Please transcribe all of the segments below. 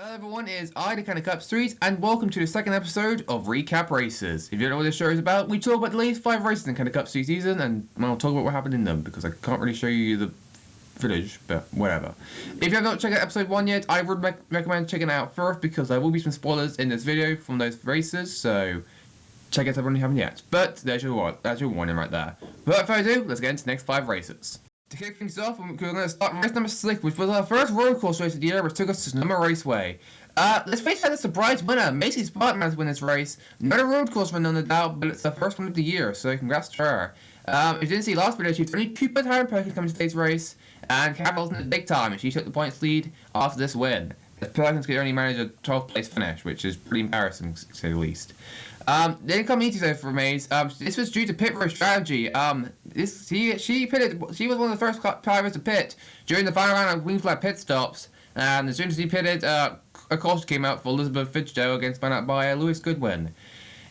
Hello everyone, it's I, the Kind of Cup Series, and welcome to the second episode of Recap Races. If you don't know what this show is about, we talk about the latest 5 races in Kind of Cup Series season, and I'll talk about what happened in them, because I can't really show you the footage, but whatever. If you have not checked out episode 1 yet, I would recommend checking it out first, because there will be some spoilers in this video from those races, so check it out if you haven't yet. But that's your warning right there. Without further ado, let's get into the next 5 races. To kick things off, we're going to start race number 6, which was our first road course race of the year, which took us to Sonoma Raceway. Let's face it, a surprise winner. Macy Spartan win this race. Not a road course run, no doubt, but it's the first one of the year, so congrats to her. If you didn't see last video, she was only 2 points higher than Perkins coming to today's race, and Carol's in the big time, and she took the points lead after this win. Perkins could only manage a 12th place finish, which is pretty embarrassing, to say the least. They didn't come easy though for Maze. This was due to pit road strategy. She was one of the first drivers to pit during the final round of green flag pit stops, and as soon as he pitted, a caution came out for Elizabeth Fitzgerald against spun out by Lewis Goodwin.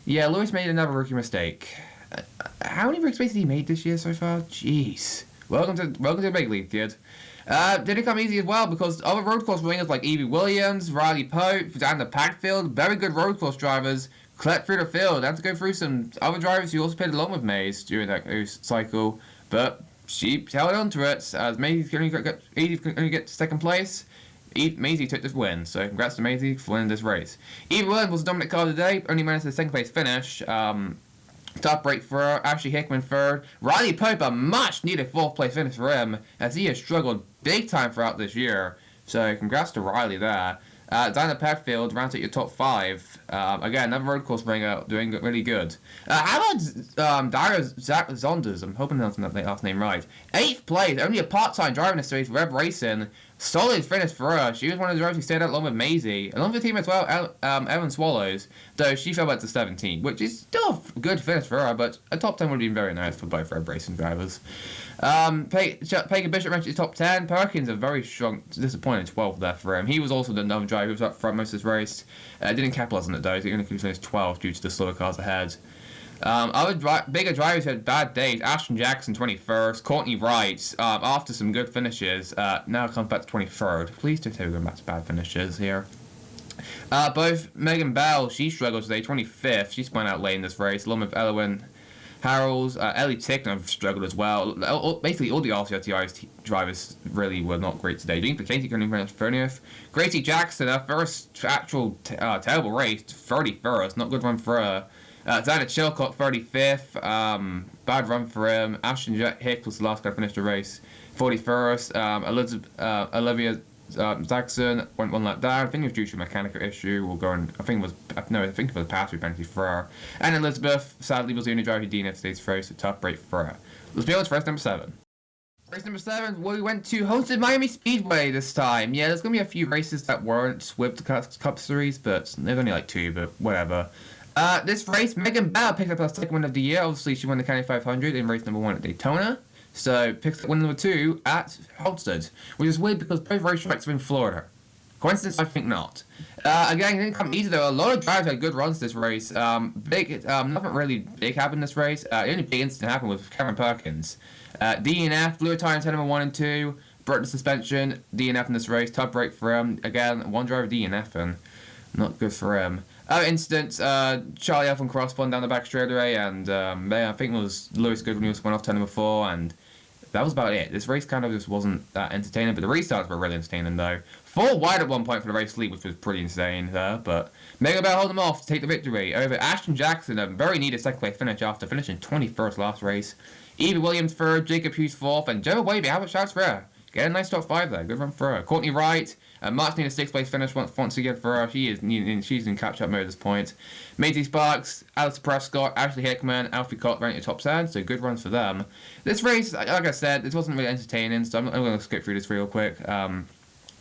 Yeah, Lewis made another rookie mistake. How many rookie mistakes has he made this year so far? Jeez. Welcome to the big league, kid. Didn't come easy as well because other road course ringers like Evie Williams, Riley Pope, down the Packfield, very good road course drivers, collect through the field. I had to go through some other drivers who also pitted along with Maze during that cycle, but she held on to it as Maisie could only get to second place. Maisie took this win, so congrats to Maisie for winning this race. Evie Williams was Dominic Carr today, only managed a second place finish. Top break for her, Ashley Hickman third. Riley Pope, a much needed 4th place finish for him, as he has struggled big time throughout this year. So congrats to Riley there. Diana Petfield rounds out your top 5. Again, another road course ringer doing really good. How about Dara Zonders? I'm hoping I'm pronouncing that last name right. 8th place, only a part-time driver in the series for Rev Racing. Solid finish for her. She was one of the drivers who stayed out along with Maisie. Along with the team as well, Evan Swallows, though she fell back to 17, which is still a good finish for her, but a top 10 would have been very nice for both Rev Racing drivers. Pagan Bishop ranked his top 10. Perkins, a very strong, disappointing 12th there for him. He was also another driver who was up front most of this race. Didn't capitalize on it though. He only could finish 12th due to the slower cars ahead. Other bigger drivers who had bad days. Ashton Jackson 21st. Courtney Wright, after some good finishes, now comes back to 23rd. Please don't say we're going back to bad finishes here. Both Megan Bell, she struggled today, 25th. She spun out late in this race, along with Elwyn Harrells. Ellie Tickner struggled as well. Basically, all the RCRTI drivers really were not great today. Dean Katie couldn't finish 30th. Gracie Jackson, her first actual terrible race, 31st. Not good run for her. Xander Chilcott, 35th. Bad run for him. Ashton Hicks was the last guy to finish the race, 41st. Olivia Jackson went 1 lap down. I think it was due to a mechanical issue. I think it was a pass-through penalty for her. And Elizabeth, sadly, was the only driver who DNF today's race, so tough break for her. Let's be on to race number 7. Race number 7, we went to hosted Miami Speedway this time. Yeah, there's going to be a few races that weren't with the Cup Series, but there's only like 2, but whatever. This race, Megan Bell picked up her second win of the year. Obviously, she won the County 500 in race number 1 at Daytona. So, picks up win number 2 at Halstead, which is weird because both racetracks are in Florida. Coincidence? I think not. Again, it didn't come easy though. A lot of drivers had good runs this race. Nothing really big happened this race. The only big incident happened with Cameron Perkins. DNF, blew a tire in turn number 1 and 2, broke the suspension, DNF in this race, tough break for him. Again, one driver DNF-ing. Not good for him. Other incidents, Charlie Elfin Cross spun down the back straightaway, and I think it was Lewis Goodwin who spun off turn number 4, and that was about it. This race kind of just wasn't that entertaining, but the restarts were really entertaining though. 4 wide at one point for the race lead, which was pretty insane there, but Megan Bell held them off to take the victory over Ashton Jackson, a very needed second place finish after finishing 21st last race. Evie Williams 3rd, Jacob Hughes 4th, and Gemma Wavy, how about shouts for her? Get a nice top 5 there, good run for her. Courtney Wright, March needed a 6th place finish once again for her. She's in catch-up mode at this point. Maisie Sparks, Alice Prescott, Ashley Hickman, Alfie Cott ranked in top 10, so good runs for them. This race, like I said, this wasn't really entertaining, so I'm going to skip through this real quick.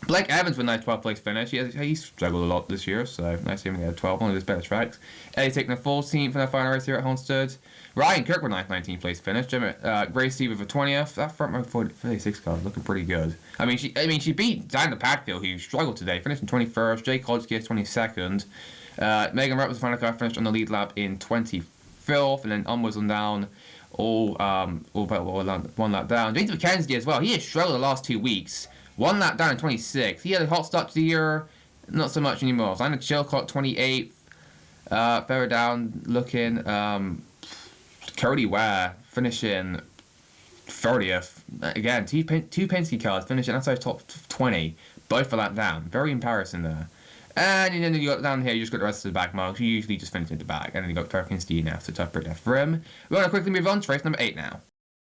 Blake Evans with a nice 12th place finish. He struggled a lot this year, so nice to see him get a 12, one of his better tracks. Ellie taking the 14th for their final race here at Homestead. Ryan Kirk with a nice 19th place finish. Gracie with a 20th. That front row 46 car is looking pretty good. I mean, she beat Diana Padfield, who struggled today, finished in 21st. Jake Hodgkiss 22nd. Megan Rupp was the final car, finished on the lead lap in 25th, and then onwards and down. All one lap down. James McKenzie as well. He has struggled the last 2 weeks. 1 lap down in 26th. He had a hot start to the year. not so much anymore. Lana Chilcott, 28th. Further down, looking, Cody Ware finishing 30th. Again, two Penske cars finishing outside top 20. Both for that down. Very embarrassing there. And then you got down here, you just got the rest of the back marks. You usually just finish in the back. And then you got Perkins DNF, so tough break for him. We're going to quickly move on to race number 8 now.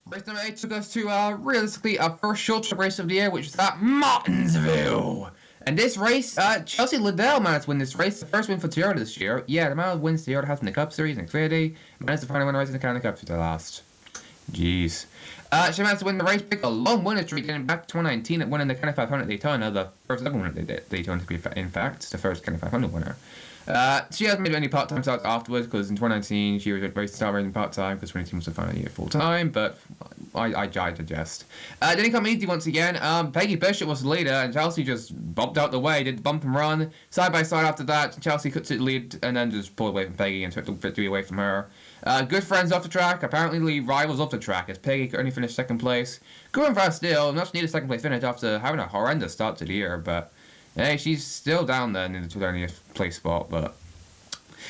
Race number 8 took us to, realistically, our first short track race of the year, which was at Martinsville. And this race, Chelsea Liddell managed to win this race. The first win for Toyota this year. Yeah, the amount of wins Toyota has in the Cup Series and Xfinity. Managed to finally win a race in the Canada Cup for the last. Jeez. She managed to win the race, pick a long winning streak getting back to 2019 at winning the Canada 500 at Daytona, the first ever winner at Daytona to be, in fact, the first Canada 500 winner. She hasn't made any part-time starts afterwards because in 2019 she was racing start racing part-time because 2019 was the final year full-time, but I digest. Didn't come easy once again. Peggy Bishop was the leader and Chelsea just bumped out the way, did the bump and run. Side by side after that, Chelsea cut to the lead and then just pulled away from Peggy and took the victory away from her. Good friends off the track, apparently rivals off the track as Peggy could only finish second place. Good one for her still, not need a second place finish after having a horrendous start to the year, but hey, she's still down there in the 20th place spot, but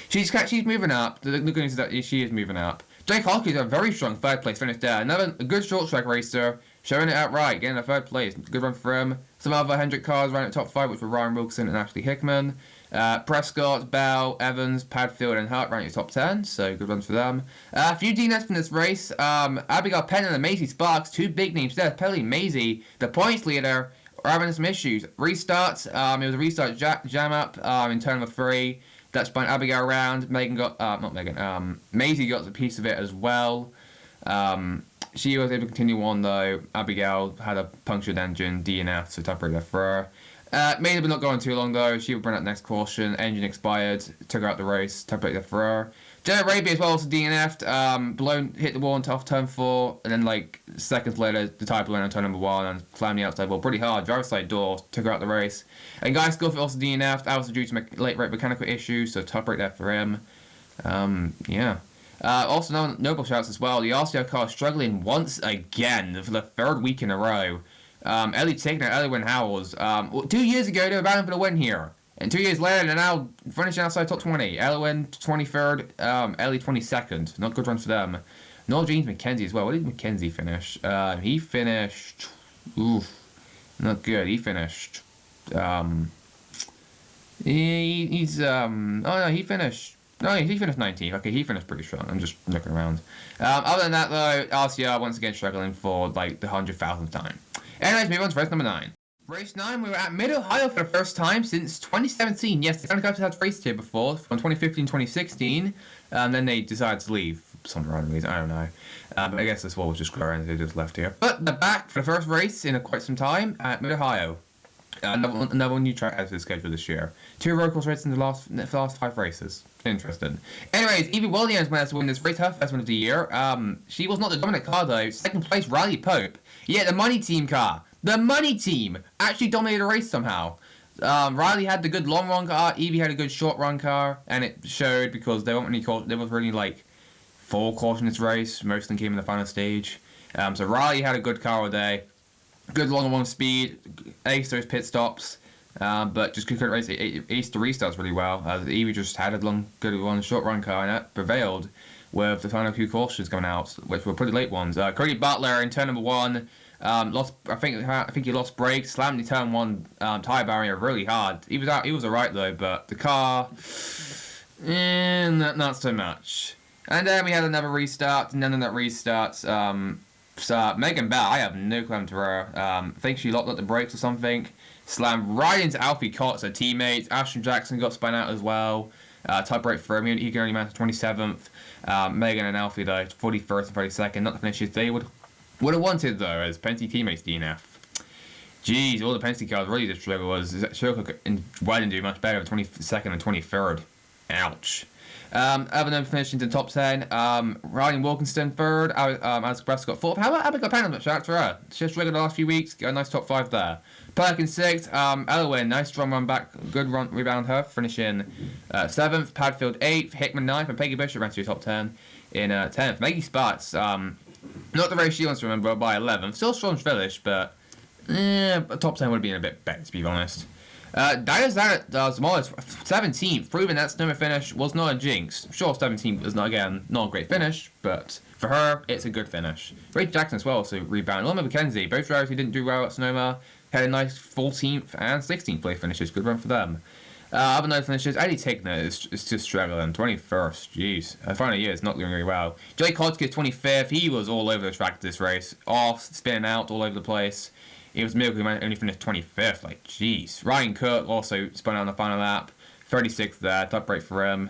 she's moving up. The good news is that she is moving up. Jake Hawkins a very strong third place finish there. Another good short track racer, showing it outright, getting a third place. Good run for him. Some other Hendrick cars ran at top 5, which were Ryan Wilson and Ashley Hickman. Prescott, Bell, Evans, Padfield, and Hart ran at top 10, so good runs for them. A few DNFs from this race. Abigail Penn and Maisie Sparks, two big names there. Pelly Maisie, the points leader, are having some issues. Restarts, it was a restart jam up in turn number 3. That spun Abigail around. Maisie got a piece of it as well. She was able to continue on though. Abigail had a punctured engine, DNF, so top break for her. Maisie was not going too long though. She would burn out next caution. Engine expired. Took her out the race. Top break for her. Jenna Raby as well also DNF'd. Hit the wall off turn 4, and then like seconds later the tyre blew on turn number 1 and slammed the outside wall pretty hard. Driver's side door, took her out the race. And Guy Scofield also DNF'd. That was due to late rate mechanical issues, so top break there for him. Yeah. Also notable shouts as well. The RCR car struggling once again for the 3rd week in a row. Ellie Tigner, Elwyn Howells. 2 years ago they were battling for the win here. And 2 years later, they're now finishing outside top 20. Elwyn, 23rd. Ellie, 22nd. Not good runs for them. Noel James McKenzie as well. What did McKenzie finish? He finished... Oof. Not good. He finished... He finished... No, he finished 19th. Okay, he finished pretty strong. I'm just looking around. Other than that, though, RCR once again struggling for, like, the 100,000th time. Anyways, move on to race number 9. Race 9, we were at Mid-Ohio for the first time since 2017. Yes, the Canada Cup has raced here before, from 2015-2016. Then they decided to leave for some random reason, I don't know. But I guess this wall was just growing, and they just left here. But they're back for the first race in quite some time at Mid-Ohio. Another new track out of the schedule this year. 2 road course races in the last 5 races. Interesting. Anyways, Evie Williams managed to win this race, her first one of the year. She was not the dominant car though. Second place, Riley Pope. Yeah, the money team car. The money team actually dominated the race somehow. Riley had the good long run car. Evie had a good short run car, and it showed because there was really like 4 cautions in this race. Most of them came in the final stage. So Riley had a good car all day. Good long run speed. Aced those pit stops. But just couldn't race. Aced the restarts really well. Evie just had a good one short run car, and that prevailed with the final few cautions coming out, which were pretty late ones. Cody Butler in turn number 1. I think he lost brakes, slammed the turn 1 tire barrier really hard. He was alright though, but the car, not so much. And then we had another restart, and then in that restart, Megan Bell, I have no clue to her. I think she locked up the brakes or something. Slammed right into Alfie Cox, her teammate. Ashton Jackson got spun out as well. Tie break for him. He can only manage 27th. Megan and Alfie though, 41st and 42nd. Not the finishes they would have wanted though, as Penske teammates DNF. Jeez, all the Penske cars really just struggle. Shercock and White didn't do much better, 22nd and 23rd. Ouch. Other than finishing in the top 10, Ryan Wilkinson 3rd, Alex Prescott 4th. How about Abigail Penn? Shout out to her. She's struggled the last few weeks, got a nice top 5 there. Perkins 6th, Elwyn, nice strong run back, good run rebound her, finishing 7th. Padfield 8th, Hickman 9th, and Peggy Bishop ran to the top 10 in 10th. Maggie Sparks, not the race she wants to remember, by 11th. Still strong finish, but top 10 would have been a bit better, to be honest. That is that Zamola's 17th, proving that Snowman finish was not a jinx. Sure, 17th is not, again, not a great finish, but for her, it's a good finish. Rachel Jackson as well, so rebound. Loma McKenzie, both drivers who didn't do well at Sonoma, had a nice 14th and 16th place finishes. Good run for them. Other nice finishes, Eddie Tigner is just struggling. 21st, jeez. Final year is not doing very well. Jay Kodke, 25th, he was all over the track this race. Off, spinning out all over the place. It was Milk who only finished 25th. Like, jeez. Ryan Cook also spun out on the final lap. 36th there. Top break for him.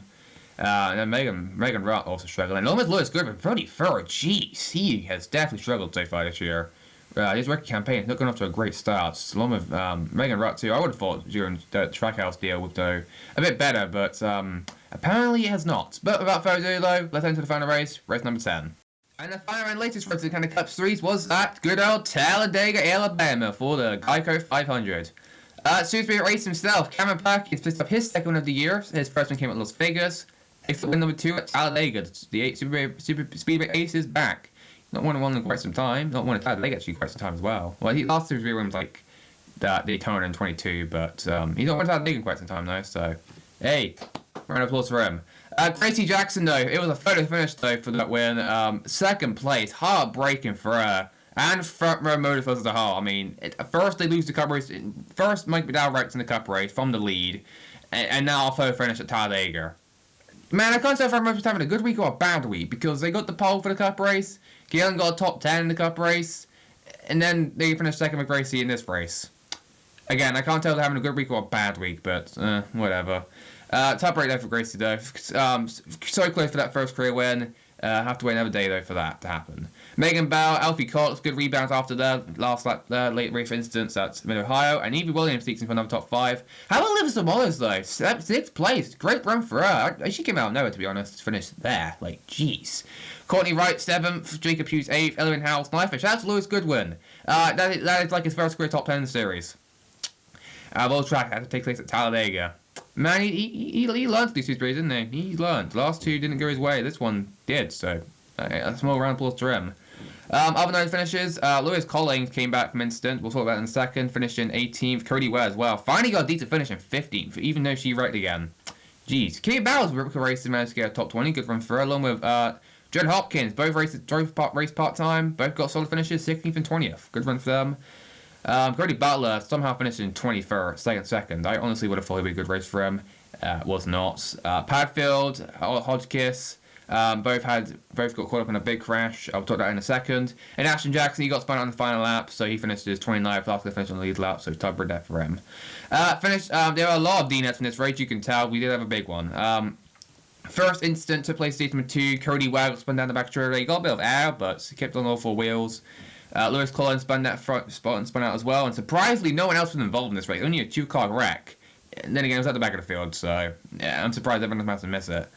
And then Megan Rutt also struggling. And almost Lewis Goodman, 33rd. Jeez. He has definitely struggled so far this year. His rookie campaign is not going off to a great start. Along with Megan Rutt, too. I would have thought during the Trackhouse deal would do a bit better, but apparently it has not. But without further ado, though, let's enter the final race. Race number 10. And the final and latest race of the Canada Cup Series was at good old Talladega, Alabama for the Geico 500. Super race himself, Cameron Perkins picked up his second win of the year. His first one came at Las Vegas. It's win number 2 at Talladega. The 8 Super Speedway Ace is back. Not won one in quite some time. Not won at Talladega actually quite some time as well. Well, he last Super Speedway win was like Daytona in 22, but he's not won at Talladega in quite some time though. So, hey, round of applause for him. Gracie Jackson, though, it was a photo finish, though, for that win. Second place, heartbreaking for her. And front row motorcycles as a whole. I mean, first they lose the cup race. First, Mike McDowell wrecks in the cup race from the lead. And now a photo finish at Talladega. Man, I can't say if I'm having a good week or a bad week, because they got the pole for the cup race. Keelan got a top 10 in the cup race. And then they finished second with Gracie in this race. Again, I can't tell if they're having a good week or a bad week, but whatever. Top rate though for Gracie though. So close for that first career win. Have to wait another day though for that to happen. Megan Bell, Alfie Cox, good rebounds after the last late race instance at Mid-Ohio. And Evie Williams sneaks in for another top 5. How about Olivia Samolas though? 6th place. Great run for her. She came out of nowhere to be honest. Finished there. Like, jeez. Courtney Wright, 7th. Jacob Hughes, 8th. Ellen House, 9th. Shout out to Lewis Goodwin. That is like his first career top 10 in the series. World Track had to take place at Talladega. Man, he learned these 2 races, didn't he? He learned. Last 2 didn't go his way. This one did, so a small round of applause to him. Other nice finishes, Lewis Collins came back from incident. We'll talk about that in a second. Finished in 18th. Cody Ware as well. Finally got a decent finish in 15th, even though she wrecked again. Jeez. Kate Bowers raced and managed to get a top 20. Good run for her, along with Judd Hopkins. Both race part-time. Both got solid finishes, 16th and 20th. Good run for them. Cody Butler somehow finished in 21st, second. I honestly would have thought it would be a good race for him. Was not. Padfield, Hodgkiss, both got caught up in a big crash. I'll talk about that in a second. And Ashton Jackson, he got spun out on the final lap, so he finished his 29th after the finish on the lead lap, so top there for him. There are a lot of DNFs in this race, you can tell. We did have a big one. First incident took place stage number 2. Cody Waggle spun down the back trailer. He got a bit of air, but he kept on all 4 wheels. Lewis Collins spun that front spot and spun out as well, and surprisingly, no one else was involved in this race. Only a 2-car wreck. And then again, it was at the back of the field, so yeah, I'm surprised everyone managed to miss it.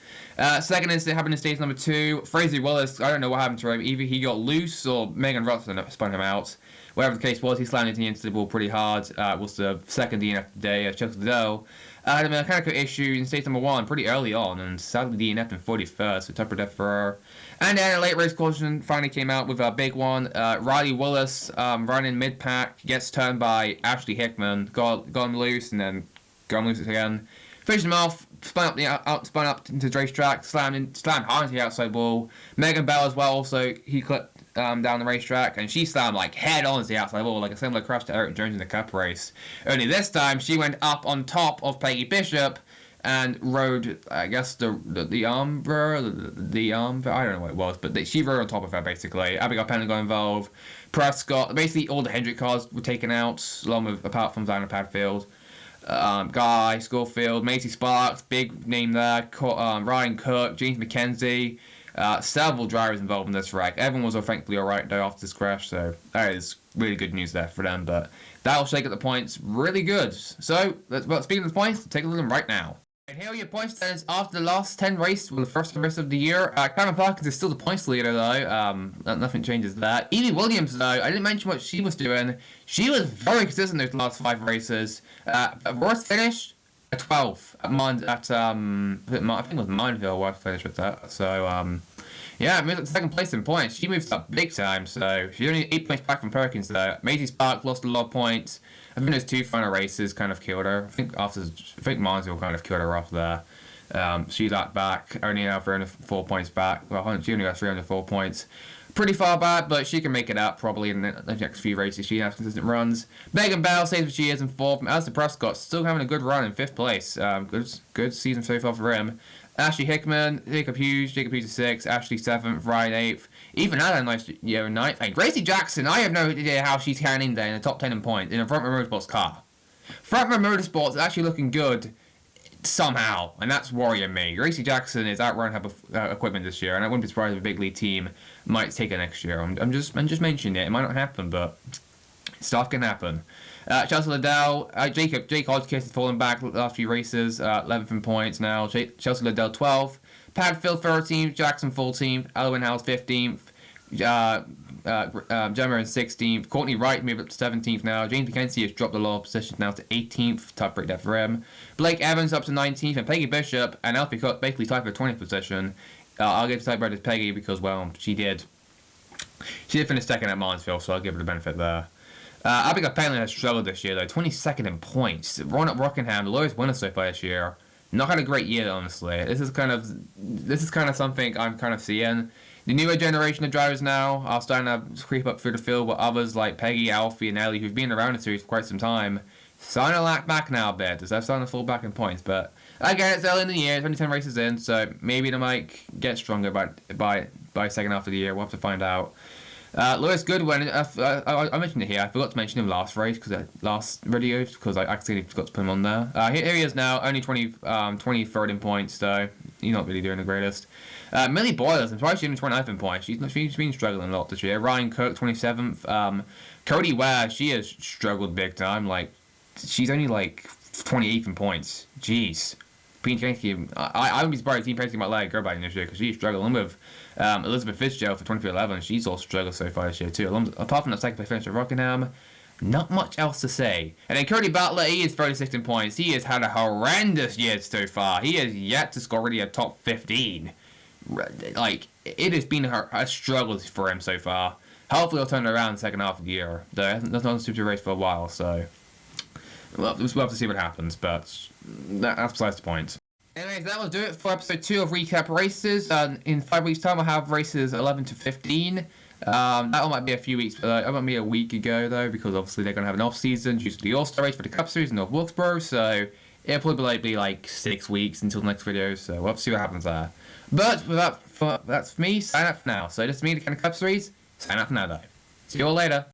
Second incident happened in stage number 2. Fraser Wallace, I don't know what happened to him. Either he got loose or Megan Rutherford spun him out. Whatever the case was, he slammed into the instant ball pretty hard. Was the second DNF of the day. Chuck Liddell had a mechanical issue in stage number 1 pretty early on, and sadly DNF'd in 41st, so tougher death for her. And then a late race caution finally came out with a big one. Riley Willis running mid-pack, gets turned by Ashley Hickman, got him loose, and then got him loose again. Finished him off, spun up into the racetrack, slammed hard into the outside wall. Megan Bell as well, also he clipped down the racetrack, and she slammed like head on to the outside wall, like a similar crash to Eric Jones in the Cup race. Only this time she went up on top of Peggy Bishop and rode, I guess, the arm, I don't know what it was, but she rode on top of her basically. Abigail Penn got involved. Prescott, basically all the Hendrick cars were taken out, along with apart from Diana Padfield. Guy, Schofield, Macy Sparks, big name there, Ryan Cook, James McKenzie, several drivers involved in this wreck. Everyone was thankfully alright though after this crash, so that is really good news there for them, but that'll shake up the points really good. So, speaking of the points, take a look at them right now. And here are your point standings after the last 10 races for the first race of the year. Cameron Parkins is still the points leader though. Nothing changes that. Evie Williams though, I didn't mention what she was doing. She was very consistent those last 5 races. Worst finish at 12th at I think it was Mineville worst finish with that. So Yeah, moved up to second place in points. She moves up big time, so she's only 8 points back from Perkins though. Maisie Spark lost a lot of points. I think those two final races kind of killed her. I think Mansell kind of killed her off there. She's back, only now 304 points back. Well, she only got 304 points. Pretty far back, but she can make it up probably in the next few races. She has consistent runs. Megan Bell stays where she is in fourth. Alistair Prescott still having a good run in fifth place. Good season so far for him. Ashley Hickman, Jacob Hughes is sixth. Ashley seventh, Ryan eighth. Even had a nice year in ninth. Hey, Gracie Jackson, I have no idea how she's carrying in there in the top 10 in points in a Frontman Motorsports car. Frontman Motorsports is actually looking good somehow, and that's worrying me. Gracie Jackson is outrunning her equipment this year, and I wouldn't be surprised if a big league team might take it next year. I'm just mentioning it. It might not happen, but stuff can happen. Chelsea Liddell, Jake Hodgkiss has fallen back the last few races, 11th in points now. Chelsea Liddell 12th, Padfield 13th, Jackson 14th, Elwin House 15th, Gemma in 16th. Courtney Wright moved up to 17th now. James McKenzie has dropped a lot of positions now to 18th. Top break there for him. Blake Evans up to 19th, and Peggy Bishop and Alfie Cook basically tied for 20th position. I'll give the tiebreaker to Peggy because, well, she did finish second at Mansfield, so I'll give her the benefit there. Abigail Palin has struggled this year though, 22nd in points. Ron at Rockingham, the lowest winner so far this year. Not had a great year, honestly. This is kind of something I'm kind of seeing. The newer generation of drivers now are starting to creep up through the field, but others like Peggy, Alfie, and Ellie, who've been around the series for quite some time, starting to lack back now a bit. They're starting to fall back in points, but again, it's early in the year. It's only 10 races in, so maybe they might get stronger by second half of the year. We'll have to find out. Lewis Goodwin, I mentioned it here. I forgot to mention him last video because I accidentally forgot to put him on there. Here he is now, only 23rd in points, so he's not really doing the greatest. Millie Boyles, I'm surprised she's only 29th in points. She's been struggling a lot this year. Ryan Cook, 27th. Cody Ware, she has struggled big time. Like, she's only 28th in points. Jeez. I wouldn't be surprised if Team Penske might let her go by this year because she's struggling with Elizabeth Fitzgerald for 2011. She's also struggled so far this year too. Apart from that second place finish at Rockingham, not much else to say. And then Cody Butler, he is 36th in points. He has had a horrendous year so far. He has yet to score really a top 15. It has been a struggle for him so far. Hopefully he'll turn it around in the second half of the year. Though that's not a super race for a while, so we'll have to see what happens, but that's besides the point. Anyways, that will do it for episode 2 of Recap Races. In 5 weeks' time, I'll have races 11 to 15. That one might be a few weeks, that might be a week ago, though, because obviously they're going to have an off-season due to the All-Star race for the Cup Series in North Wilkesboro, so it'll probably be 6 weeks until the next video, so we'll have to see what happens there. But that's me, sign up for now. So this is me, the Cup Series. Sign up for now, though. See you all later.